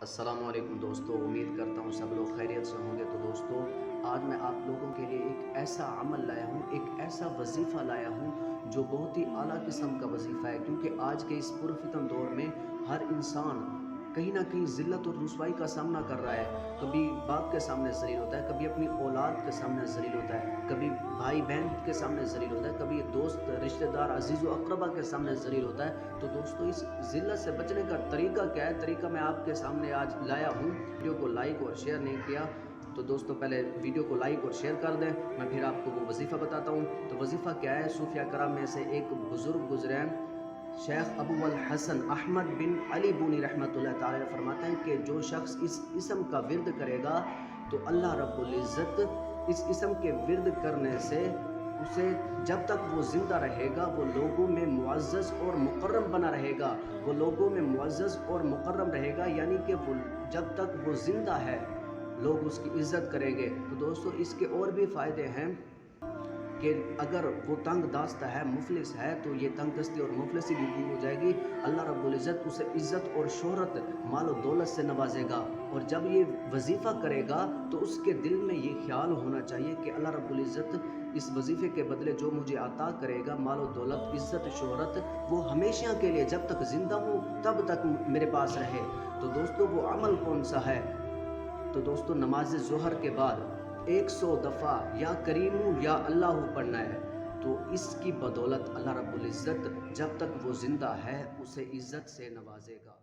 अस्सलाम वालेकुम दोस्तों, उम्मीद करता हूँ सब लोग खैरियत से होंगे। तो दोस्तों, आज मैं आप लोगों के लिए एक ऐसा अमल लाया हूँ, एक ऐसा वजीफ़ा लाया हूँ जो बहुत ही आला किस्म का वजीफ़ा है। क्योंकि आज के इस पुरफितन दौर में हर इंसान कहीं ना कहीं ज़िल्लत और रुसवाई का सामना कर रहा है। कभी बाप के सामने ज़लील होता है, कभी अपनी औलाद के सामने ज़लील होता है, कभी भाई बहन के सामने ज़लील होता है, कभी दोस्त रिश्तेदार अजीज़ व अक़रबा के सामने ज़लील होता है। तो दोस्तों, इस ज़िल्लत से बचने का तरीका क्या है? तरीका मैं आपके सामने आज लाया हूँ। वीडियो को लाइक और शेयर नहीं किया तो दोस्तों पहले वीडियो को लाइक और शेयर कर दें, मैं फिर आपको वो वजीफ़ा बताता हूँ। तो वजीफ़ा क्या है? सूफिया कराम में से एक बुज़ुर्ग गुज़रे हैं, शेख अबू अल हसन अहमद बिन अली बूनी रहमतुल्लाह ताला फरमाते हैं कि जो शख्स इस इस्म का विर्द करेगा तो अल्लाह रब्बुल इज़्ज़त इस इस्म के विर्द करने से उसे जब तक वो ज़िंदा रहेगा वो लोगों में मुअज़्ज़ज़ और मुकर्रम बना रहेगा। वो लोगों में मुअज़्ज़ज़ और मुकर्रम रहेगा, यानी कि वो जब तक वो ज़िंदा है लोग उसकी इज़्ज़त करेंगे। तो दोस्तों, इसके और भी फ़ायदे हैं कि अगर वो तंग दास्ता है, मुफलिस है, तो ये तंग दस्ती और मुफलिसी भी दूर हो जाएगी। अल्लाह रब्बुल इज़्ज़त उसे इज़्ज़त और शोहरत माल और दौलत से नवाजेगा। और जब ये वजीफ़ा करेगा तो उसके दिल में ये ख्याल होना चाहिए कि अल्लाह रब्बुल इज़्ज़त इस वजीफ़े के बदले जो मुझे अता करेगा, माल और दौलत, इज़्ज़त, शोहरत, वो हमेशा के लिए जब तक ज़िंदा हूँ तब तक मेरे पास रहे। तो दोस्तों, वो अमल कौन सा है? तो दोस्तों, नमाज ज़ोहर के बाद 100 दफ़ा या करीमू या अल्लाहू पढ़ना है। तो इसकी बदौलत अल्लाह रब्बुल इज़्ज़त जब तक वो ज़िंदा है उसे इज़्ज़त से नवाजेगा।